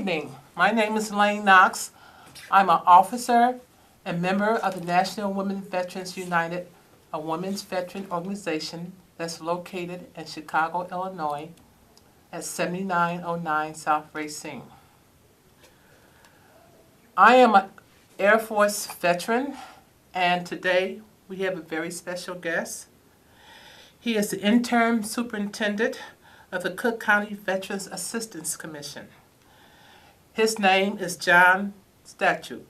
evening. My name is Elaine Knox. I'm an officer and member of the National Women Veterans United, a women's veteran organization that's located in Chicago, Illinois, at 7909 South Racine. I am an Air Force veteran, and today we have a very special guest. He is the interim superintendent of the Cook County Veterans Assistance Commission. His name is John Statute.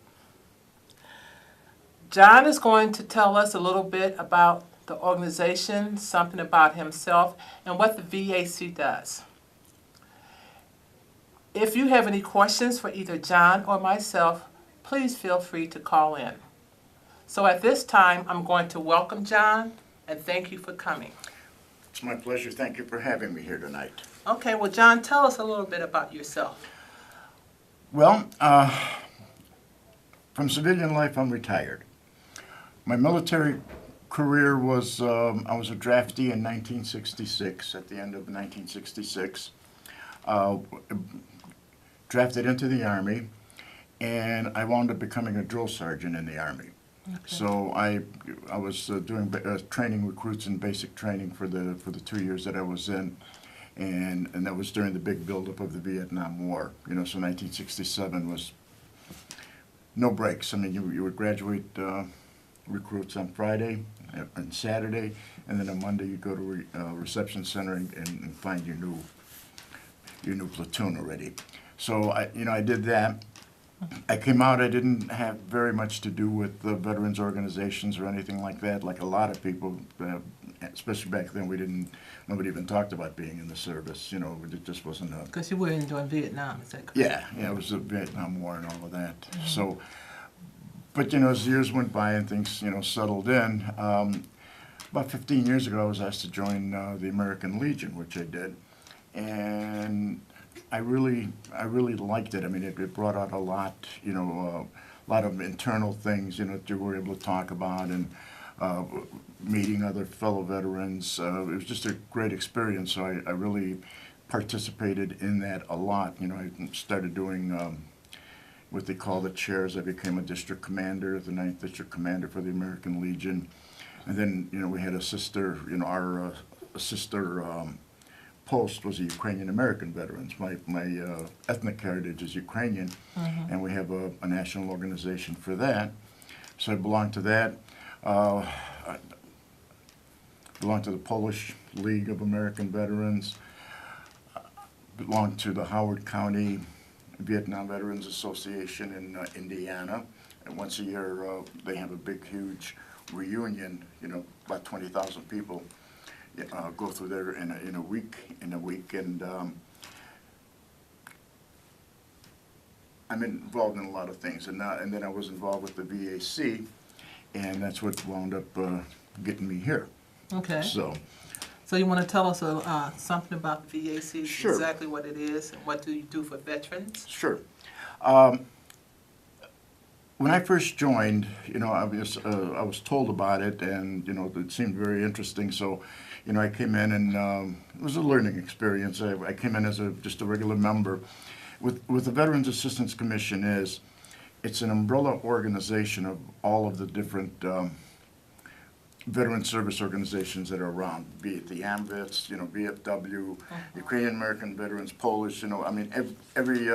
John is going to tell us a little bit about the organization, something about himself, and what the VAC does. If you have any questions for either John or myself, please feel free to call in. So at this time, I'm going to welcome John and thank you for coming. It's my pleasure. Thank you for having me here tonight. Okay, well, John, tell us a little bit about yourself. Well, from civilian life, I'm retired. My military career was, I was a draftee in 1966, at the end of 1966. Drafted into the Army, and I wound up becoming a drill sergeant in the Army. Okay. So I was doing training recruits and basic training for the 2 years that I was in, and that was during the big buildup of the Vietnam War. You know, so 1967 was no breaks. I mean, you would graduate recruits on Friday and Saturday, and then on Monday you go to reception center and find your new platoon already. So I did that. I came out, I didn't have very much to do with the veterans organizations or anything like that, like a lot of people, especially back then. Nobody even talked about being in the service, you know, it just wasn't a... Because you were during Vietnam, is that correct? Yeah, it was the Vietnam War and all of that. Mm-hmm. So, but, you know, as years went by and things, you know, settled in, about 15 years ago I was asked to join the American Legion, which I did, and I really liked it. I mean, it brought out a lot, you know, a lot of internal things, you know, that you were able to talk about, and meeting other fellow veterans. It was just a great experience, so I really participated in that a lot. You know, I started doing what they call the chairs. I became a district commander, the 9th District Commander for the American Legion. And then, you know, we had a sister, you know, our sister post was the Ukrainian American veterans. My ethnic heritage is Ukrainian, mm-hmm. and we have a national organization for that. So I belong to that. I belong to the Polish League of American Veterans. Belong to the Howard County Vietnam Veterans Association in Indiana. And once a year they have a big, huge reunion. You know, about 20,000 people. Go through there in a week, and I'm involved in a lot of things, and then I was involved with the VAC, and that's what wound up getting me here. Okay. So you want to tell us something about the VAC, sure. Exactly what it is, and what do you do for veterans? Sure. When I first joined, you know, I was told about it, and you know, it seemed very interesting. So, you know, I came in, and it was a learning experience. I came in as just a regular member. With the Veterans Assistance Commission it's an umbrella organization of all of the different veteran service organizations that are around, be it the AMVETS, you know, VFW, Ukrainian American Veterans, Polish, you know, I mean, every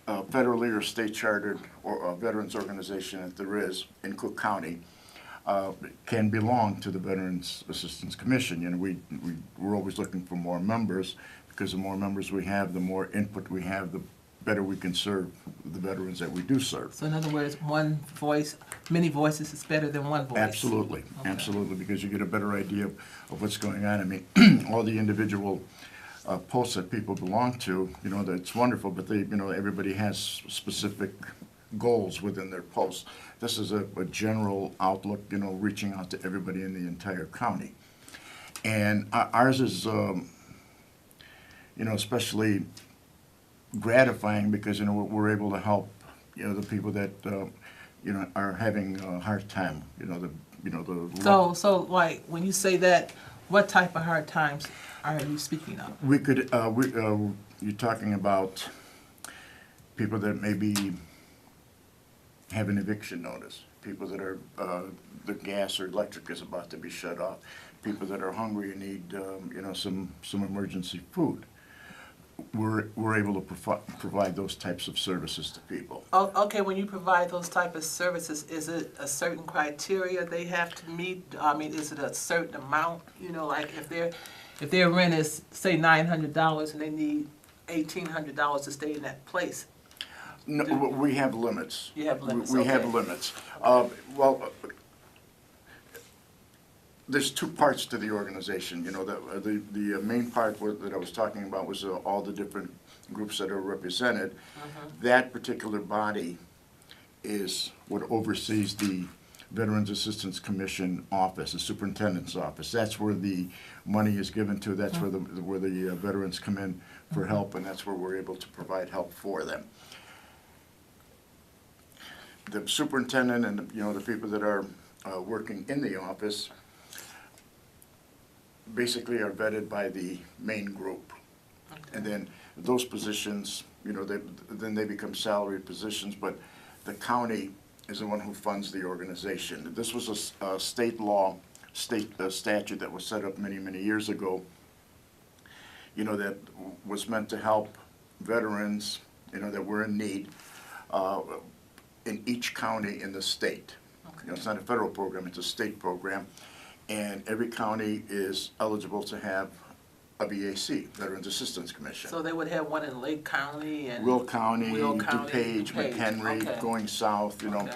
federally or state chartered or veterans organization that there is in Cook County can belong to the Veterans Assistance Commission. You know, we're always looking for more members, because the more members we have, the more input we have, the better we can serve the veterans that we do serve. So in other words, one voice, many voices is better than one voice. Absolutely, okay. Absolutely, because you get a better idea of what's going on. I mean, all the individual posts that people belong to, you know, that's wonderful, but they, you know, everybody has specific goals within their posts. This is a general outlook, you know, reaching out to everybody in the entire county. And ours is, you know, especially gratifying because, you know, we're able to help, you know, the people that, you know, are having a hard time, So like, when you say that, what type of hard times are you speaking of? We could, you're talking about people that maybe have an eviction notice, people that are, the gas or electric is about to be shut off, people that are hungry and need, some emergency food. We're able to provide those types of services to people. Oh, okay, when you provide those type of services, is it a certain criteria they have to meet? I mean, is it a certain amount? Like if their rent is, say, $900 and they need $1,800 to stay in that place. No, we have limits. You have limits, We have okay. limits. There's two parts to the organization. The main part that I was talking about was all the different groups that are represented. That particular body is what oversees the Veterans Assistance Commission office, the superintendent's office. That's where the money is given to. That's where the veterans come in for help, and that's where we're able to provide help for them. The superintendent and the people that are working in the office basically are vetted by the main group. And then those positions, then they become salaried positions, but the county is the one who funds the organization. This was a state law, statute that was set up many, many years ago, that was meant to help veterans, that were in need in each county in the state. It's not a federal program, it's a state program. And every county is eligible to have a VAC, Veterans Assistance Commission. So they would have one in Lake County and Will County, DuPage, McHenry, okay. going south, Okay.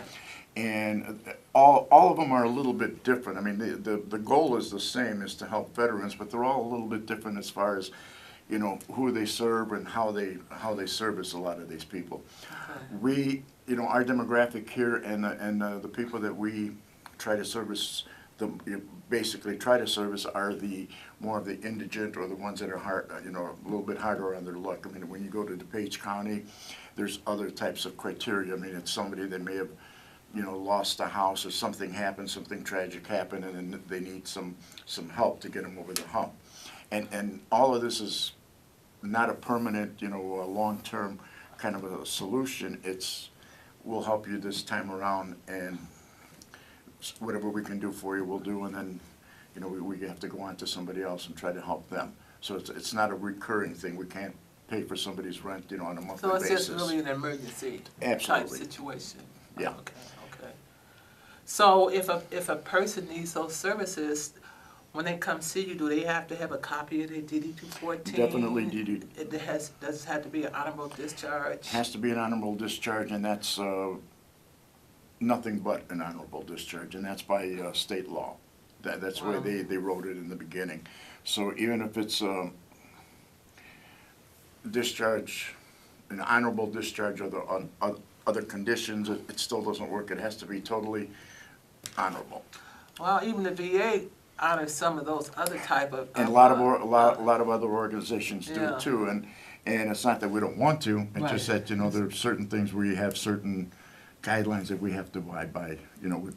And all of them are a little bit different. I mean, the goal is the same, is to help veterans, but they're all a little bit different as far as, who they serve and how they service a lot of these people. Okay. We, our demographic here and the people that we try to service, basically try to service are the more of the indigent or the ones that are hard, a little bit harder on their luck. I mean, when you go to DuPage County, there's other types of criteria. I mean, it's somebody that may have, lost a house or something happened, something tragic happened, and then they need some help to get them over the hump. And all of this is not a permanent, a long-term kind of a solution. We'll help you this time around, and whatever we can do for you, we'll do, and then, we have to go on to somebody else and try to help them. So it's not a recurring thing. We can't pay for somebody's rent, on a monthly basis. So it's just really an emergency type situation? Yeah. Okay. So if a person needs those services, when they come see you, do they have to have a copy of their DD-214? Definitely DD. Does it have to be an honorable discharge? Has to be an honorable discharge, and that's nothing but an honorable discharge, and that's by state law. That's Wow. the way they wrote it in the beginning. So even if it's discharge, an honorable discharge, or other conditions, it still doesn't work. It has to be totally honorable. Well, even the VA honors some of those other type of. And a lot of other organizations do Yeah. too. And it's not that we don't want to. It's just Right. that there are certain things where you have certain guidelines that we have to abide by.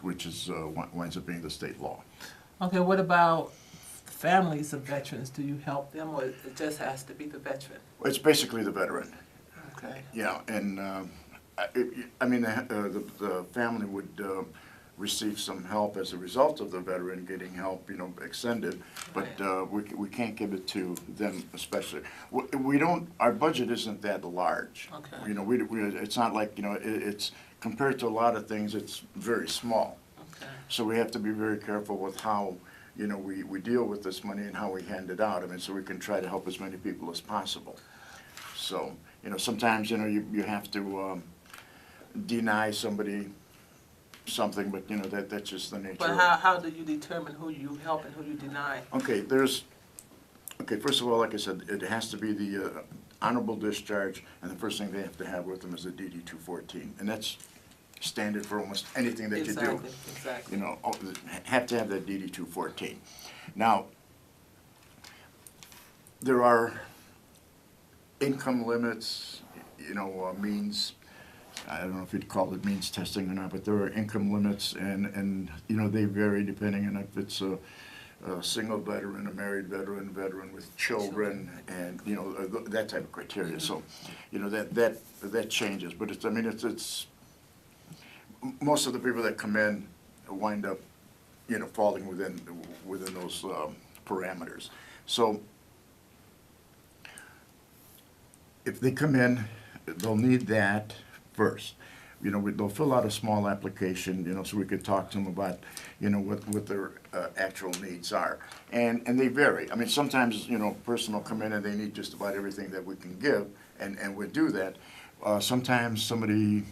Which is winds up being the state law. Okay, what about families of veterans? Do you help them, or it just has to be the veteran? It's basically the veteran. Okay. Yeah, and the family would receive some help as a result of the veteran getting help, extended, but we can't give it to them especially. We don't. Our budget isn't that large. Okay. It's not like it's compared to a lot of things. It's very small. Okay. So we have to be very careful with how we deal with this money and how we hand it out. I mean, so we can try to help as many people as possible. So sometimes you have to deny somebody something, but that's just the nature. But of how do you determine who you help and who you deny? Okay, first of all, like I said, it has to be the honorable discharge, and the first thing they have to have with them is the DD-214, and that's standard for almost anything that you do. Exactly. Have to have that DD-214. Now, there are income limits, means. I don't know if you'd call it means testing or not, but there are income limits, and they vary depending on if it's a single veteran, a married veteran, veteran with children, and, you know, that type of criteria. So, you know, that changes, but it's, I mean, it's, most of the people that come in wind up, you know, falling within those parameters. So if they come in, they'll need that first. You know, they'll fill out a small application, you know, so we could talk to them about, you know, what their actual needs are. And they vary. I mean, sometimes, you know, a person will come in and they need just about everything that we can give, and we do that. Sometimes somebody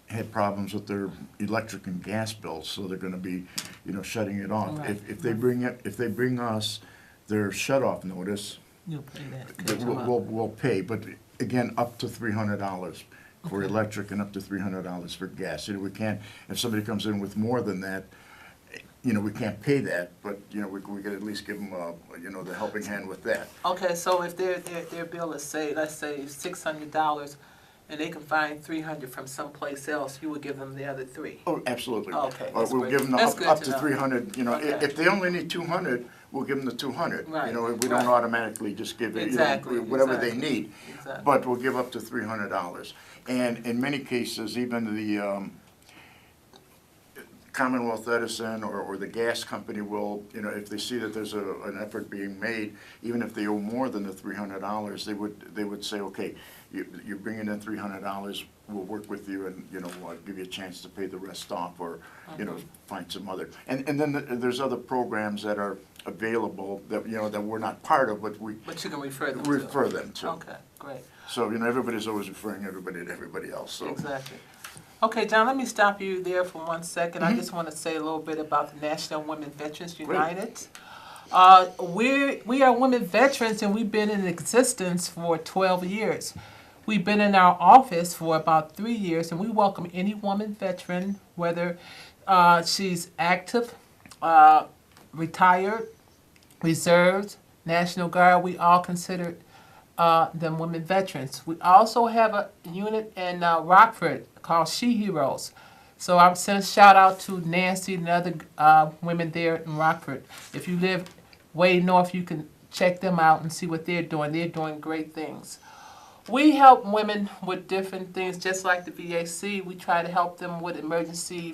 had problems with their electric and gas bills, so they're gonna be, you know, shutting it off. Right. If they bring us their shut-off notice, You'll pay that. we'll pay, but again, up to $300 for Okay. electric and up to $300 for gas. You know, we can't, if somebody comes in with more than that, you know, we can't pay that, but, you know, we could at least give them, you know, the helping hand with that. Okay, so if their bill is, say, let's say $600, and they can find $300 from someplace else, you would give them the other $300. Oh, absolutely. Okay, that's We'll great. give them That's good up to to know. 300, you know, Okay. if they only need 200, we'll give them the 200. Right, You know, we right. don't automatically just give it, you know, Exactly, whatever they exactly. need. Exactly. But we'll give up to $300. And in many cases, even the Commonwealth Edison or the gas company will, you know, if they see that there's an effort being made, even if they owe more than the $300, they would say, okay, you're bringing in $300, we'll work with you and, you know, we'll give you a chance to pay the rest off, or, you know, find some other. And then there's other programs that are available that, you know, that we're not part of, but we But you can refer them to. refer them to. Okay, great. So, you know, everybody's always referring everybody to everybody else, so. Exactly. Okay, John, let me stop you there for 1 second. Mm-hmm. I just want to say a little bit about the National Women Veterans Great. United. We are women veterans, and we've been in existence for 12 years. We've been in our office for about 3 years, and we welcome any woman veteran, whether she's active, retired, reserved, National Guard. We all consider them women veterans. We also have a unit in Rockford called She Heroes. So I'm sending a shout out to Nancy and other women there in Rockford. If you live way north, you can check them out and see what they're doing. They're doing great things. We help women with different things, just like the VAC. We try to help them with emergency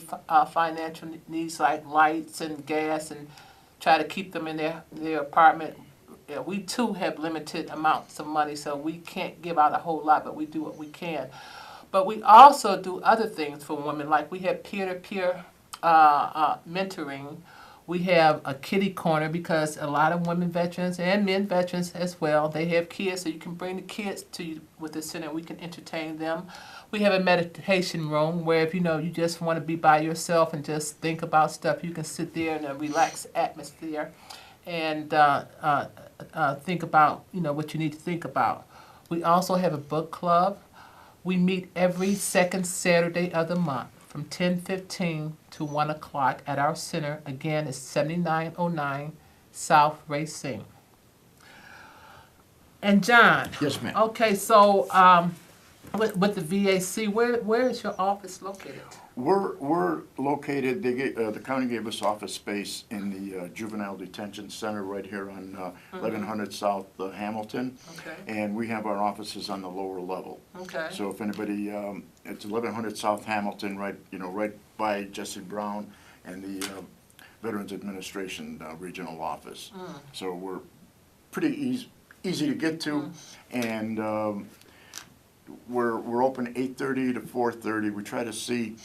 financial needs like lights and gas, and try to keep them in their apartment. Yeah, we too have limited amounts of money, so we can't give out a whole lot, but we do what we can. But we also do other things for women, like we have peer-to-peer mentoring. We have a kiddie corner, because a lot of women veterans and men veterans as well, they have kids, so you can bring the kids to you with the center. We can entertain them. We have a meditation room where if you know you just want to be by yourself and just think about stuff, you can sit there in a relaxed atmosphere and think about, you know, what you need to think about. We also have a book club. We meet every second Saturday of the month from 10:15 to 1 o'clock at our center. Again, it's 7909 South Racine. And John. Yes, ma'am. Okay, so with the VAC, where is your office located? We're located, the county gave us office space in the Juvenile Detention Center right here on 1100 South Hamilton. Okay. And we have our offices on the lower level. Okay. So if anybody, it's 1100 South Hamilton, right, you know, right by Jesse Brown and the Veterans Administration Regional Office. So we're pretty easy to get to, and we're open 8:30 to 4:30. We try to see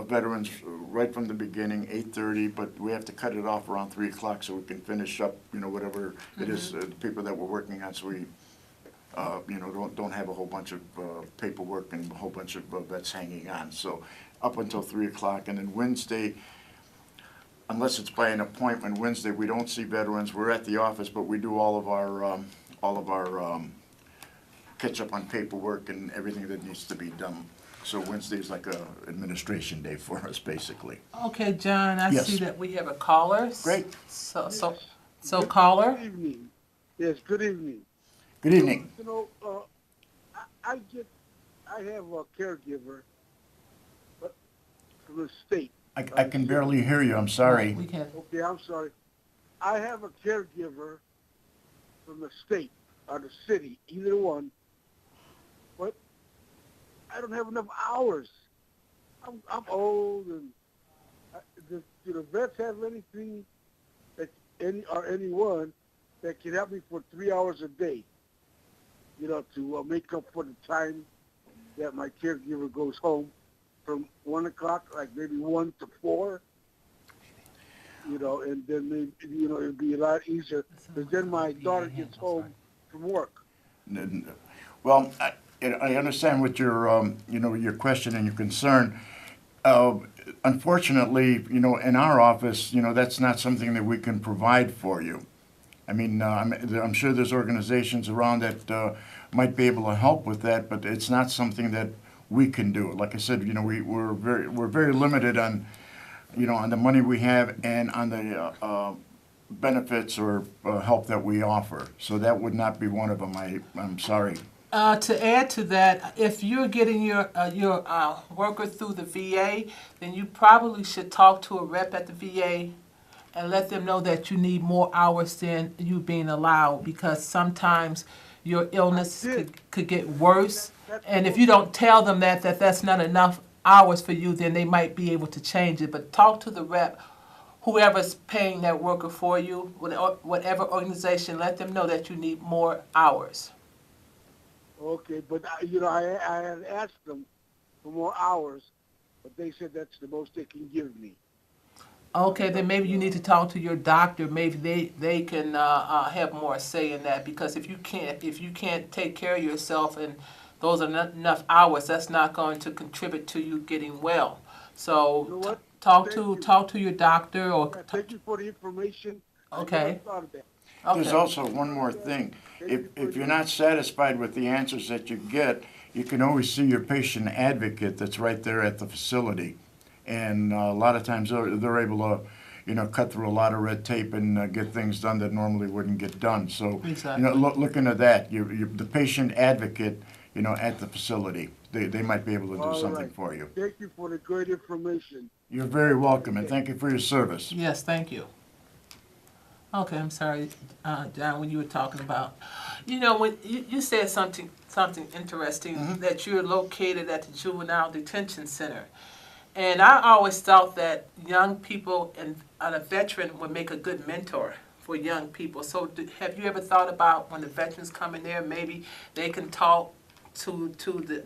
veterans right from the beginning, 8:30, but we have to cut it off around 3 o'clock so we can finish up, you know, whatever it is, the people that we're working on, so we, you know, don't have a whole bunch of paperwork and a whole bunch of vets hanging on. So up until 3 o'clock, and then Wednesday, unless it's by an appointment, Wednesday we don't see veterans. We're at the office, but we do all of our catch up on paperwork and everything that needs to be done. So Wednesday is like a administration day for us, basically. Okay, John, I Yes. see that we have a caller. Great. So caller. Good evening. Yes, good evening. Good evening. You know, I have a caregiver from the state. I can barely hear you, I'm sorry. We can. Okay, I'm sorry. I have a caregiver from the state or the city, either one, but I don't have enough hours. I'm old, and do the vets have anything that anyone that can help me for 3 hours a day? To make up for the time that my caregiver goes home from 1 o'clock, like maybe 1 to 4. And then maybe, it'd be a lot easier because then my daughter gets home from work. Well, I understand what your question and your concern. Unfortunately, in our office, that's not something that we can provide for you. I mean, I'm sure there's organizations around that might be able to help with that, but it's not something that we can do. Like I said, we're very limited on, on the money we have and on the benefits or help that we offer. So that would not be one of them. I'm sorry. To add to that, if you're getting your worker through the VA, then you probably should talk to a rep at the VA and let them know that you need more hours than you being allowed, because sometimes your illness could get worse. And if you don't tell them that's not enough hours for you, then they might be able to change it. But talk to the rep, whoever's paying that worker for you, whatever organization, let them know that you need more hours. Okay, but I had asked them for more hours, but they said that's the most they can give me. Okay, then maybe you need to talk to your doctor. Maybe they can have more say in that, because if you can't take care of yourself and those are not enough hours, that's not going to contribute to you getting well. So You know what? talk to your doctor or Thank you for the information. Okay. I never thought of that. There's also one more thing. If you're not satisfied with the answers that you get, you can always see your patient advocate that's right there at the facility. And a lot of times they're able to, cut through a lot of red tape and get things done that normally wouldn't get done. So, Exactly. look into that. The patient advocate, at the facility, they might be able to do All something right. for you. Thank you for the great information. You're very welcome, and thank you for your service. Yes, thank you. Okay, I'm sorry, John, when you were talking about, when you said something interesting, that you're located at the Juvenile Detention Center. And I always thought that young people and a veteran would make a good mentor for young people. So have you ever thought about when the veterans come in there, maybe they can talk to the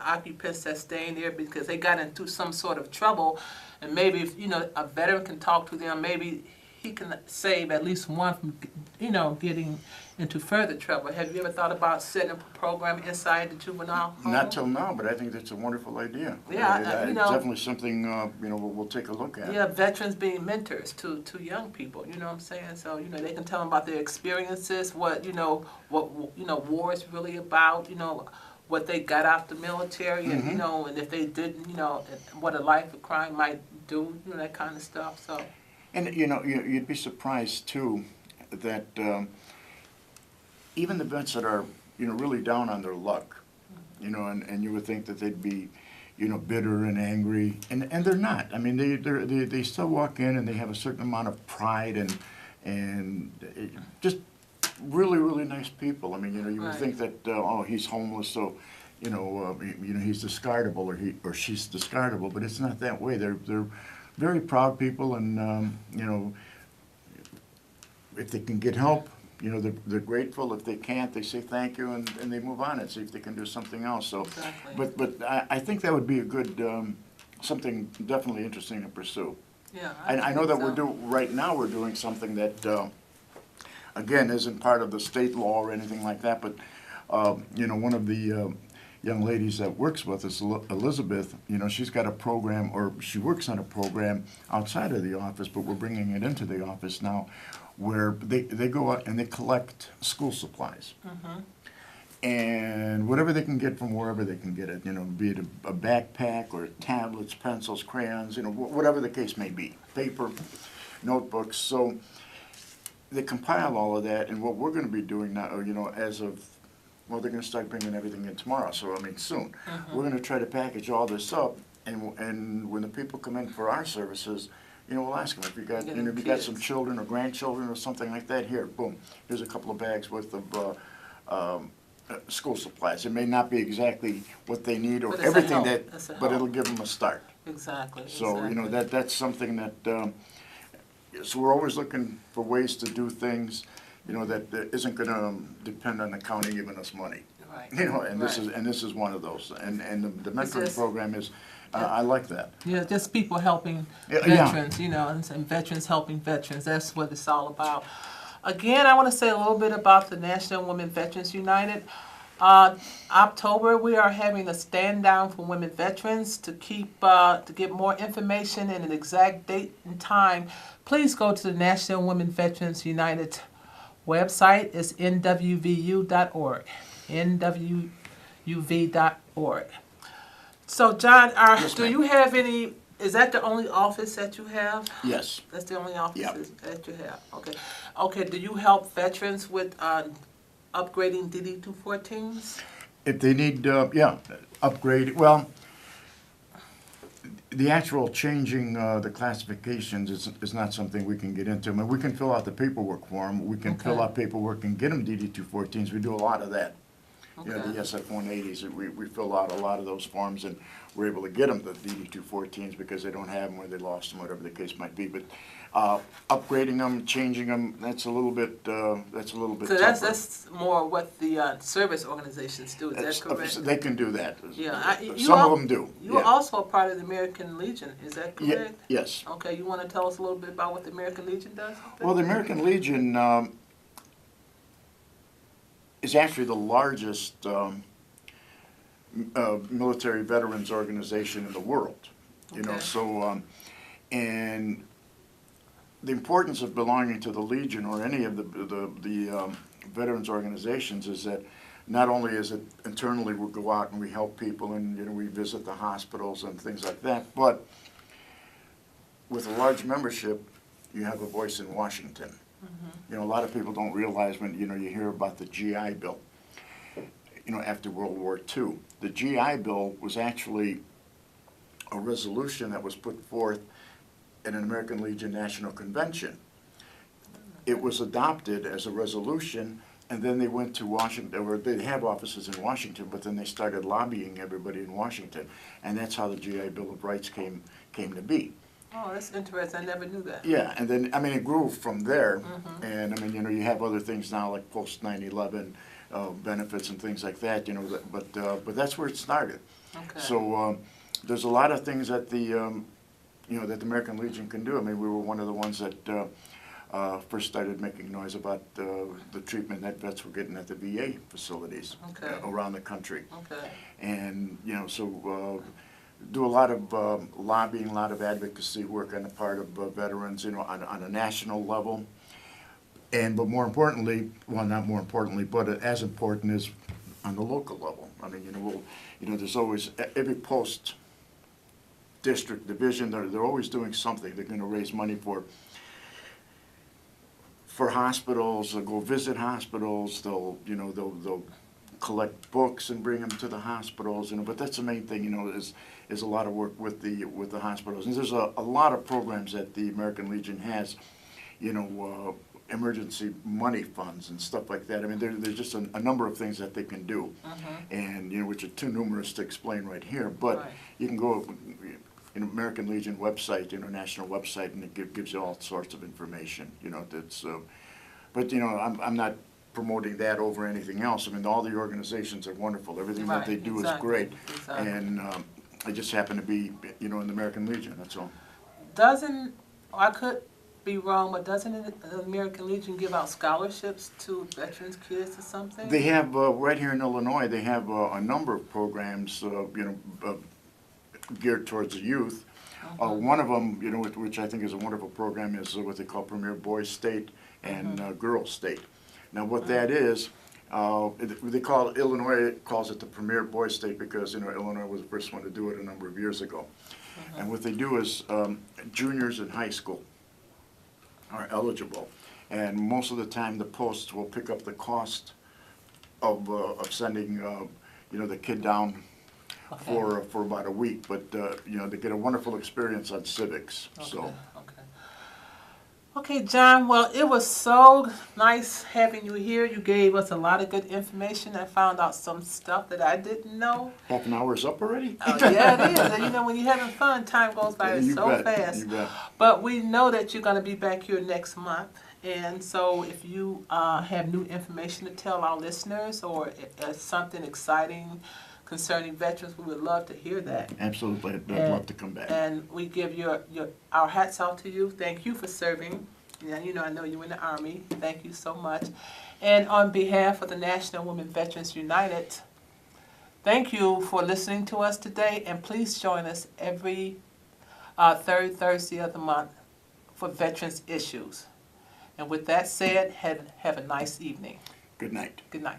occupants that's staying there because they got into some sort of trouble, and maybe if a veteran can talk to them, maybe he can save at least one from getting into further trouble. Have you ever thought about setting up a program inside the juvenile home? Not till now, but I think that's a wonderful idea. Yeah, It's definitely something we'll take a look at. Yeah, veterans being mentors to young people. You know what I'm saying? So they can tell them about their experiences, what war is really about. What they got out the military, and and if they didn't, what a life of crime might do. That kind of stuff. So. And you'd be surprised too that even the vets that are really down on their luck, and you would think that they'd be bitter and angry, and they're not. I mean, they still walk in and they have a certain amount of pride and just really, really nice people. I mean, you would Right. think that he's homeless, so he's discardable or she's discardable, but it's not that way. They're very proud people, and if they can get help, they're grateful. If they can't, they say thank you and they move on and see if they can do something else. So, Exactly. but I think that would be a good something definitely interesting to pursue. Yeah. I know think that so. right now we're doing something that again isn't part of the state law or anything like that, but one of the young ladies that works with us, Elizabeth, she's got a program, or she works on a program outside of the office, but we're bringing it into the office now, where they go out and they collect school supplies. And whatever they can get from wherever they can get it, be it a backpack or tablets, pencils, crayons, whatever the case may be, paper, notebooks. So they compile all of that, and what we're going to be doing now, as of, well, they're going to start bringing everything in tomorrow, so soon. We're going to try to package all this up, and when the people come in for our services, you know, we'll ask them if you got, Get you know, them if you got some kids. children or grandchildren or something like that, here, boom, here's a couple of bags worth of school supplies. It may not be exactly what they need or But it's a everything help. It's a but help. it'll give them a start. Exactly. So, you know, exactly. that's something that, so we're always looking for ways to do things, you know, that isn't gonna depend on the county giving us money. Right. You know, and this Right. is one of those. And the It's mentoring just- program is, Yeah. I like that. Yeah, just people helping Yeah, yeah. veterans, you know, and veterans helping veterans. That's what it's all about. Again, I want to say a little bit about the National Women Veterans United. October, we are having a stand down for women veterans. To get more information and an exact date and time, please go to the National Women Veterans United website. It's nwvu.org. nwuv.org. So, John, Yes, do ma'am. you have any? Is that the only office that you have? Yes. That's the only office Yep. that you have. Okay. Okay. Do you help veterans with upgrading DD-214s? If they need, yeah, upgrade, well, the actual changing the classifications is not something we can get into. I mean, we can fill out the paperwork for them. We can fill Okay. out paperwork and get them DD-214s. We do a lot of that. You know, Okay. the SF-180s, we fill out a lot of those forms, and we're able to get them the DD-214s because they don't have them or they lost them, whatever the case might be. But upgrading them, changing them, that's a little bit So tougher. that's more what the service organizations do. Is That's- that correct? They can do that. Yeah. Some of them do. You are yeah. also a part of the American Legion. Is that Yeah, correct? yes. Okay. You want to tell us a little bit about what the American Legion does? Well, the American Legion is actually the largest military veterans organization in the world. You know, Okay. so and the importance of belonging to the Legion or any of the veterans organizations is that not only is it internally we go out and we help people and you know we visit the hospitals and things like that, but with a large membership, you have a voice in Washington. You know, a lot of people don't realize when, you know, you hear about the GI Bill, you know, after World War II. The GI Bill was actually a resolution that was put forth at an American Legion National Convention. It was adopted as a resolution, and then they went to Washington, or they have offices in Washington, but then they started lobbying everybody in Washington, and that's how the GI Bill of Rights came to be. Oh, that's interesting. I never knew that. Yeah, and then, I mean, it grew from there, and, I mean, you know, you have other things now, like post 9/11 benefits and things like that, you know, but that's where it started. Okay. So, there's a lot of things that the, you know, that the American Legion can do. I mean, we were one of the ones that first started making noise about the treatment that vets were getting at the VA facilities Okay. around the country. Okay. And, you know, so do a lot of lobbying, a lot of advocacy work on the part of veterans, you know, on a national level. But more importantly, well, not more importantly, but as important is on the local level. I mean, you know, there's always, every post district division, they're always doing something. They're gonna raise money for hospitals, they'll go visit hospitals, they'll collect books and bring them to the hospitals, you know, but that's the main thing, you know, is a lot of work with the hospitals. And there's a lot of programs that the American Legion has, you know, emergency money funds and stuff like that. I mean, there's just a number of things that they can do, and, you know, which are too numerous to explain right here, but Right. you can go, in American Legion website, international website, and it gives you all sorts of information, you know, that's, but, you know, I'm not promoting that over anything else. I mean, all the organizations are wonderful, everything that they Right, do is exactly, great. exactly. And I just happen to be, you know, in the American Legion, that's all. I could be wrong, but doesn't the American Legion give out scholarships to veterans kids or something? They have, right here in Illinois, they have a number of programs, you know, geared towards the youth. One of them, you know, which I think is a wonderful program, is what they call Premier Boys State and Girls State. Now, what that is, they call it, Illinois calls it the Premier Boys State because, you know, Illinois was the first one to do it a number of years ago. And what they do is juniors in high school are eligible, and most of the time the posts will pick up the cost of sending, you know, the kid down Okay. for about a week, but you know, they get a wonderful experience on civics. Okay, So okay. Okay, John, well, it was so nice having you here. You gave us a lot of good information. I found out some stuff that I didn't know. Half an hour's up already? Oh, yeah, it is. And, you know, when you're having fun, time goes by You so bet, fast. you bet. But we know that you're going to be back here next month. And so if you have new information to tell our listeners or something exciting concerning veterans, we would love to hear that. Absolutely, I'd love to come back. And we give our hats off to you. Thank you for serving. Yeah, you know, I know you're in the Army. Thank you so much. And on behalf of the National Women Veterans United, thank you for listening to us today. And please join us every third Thursday of the month for Veterans Issues. And with that said, have a nice evening. Good night. Good night.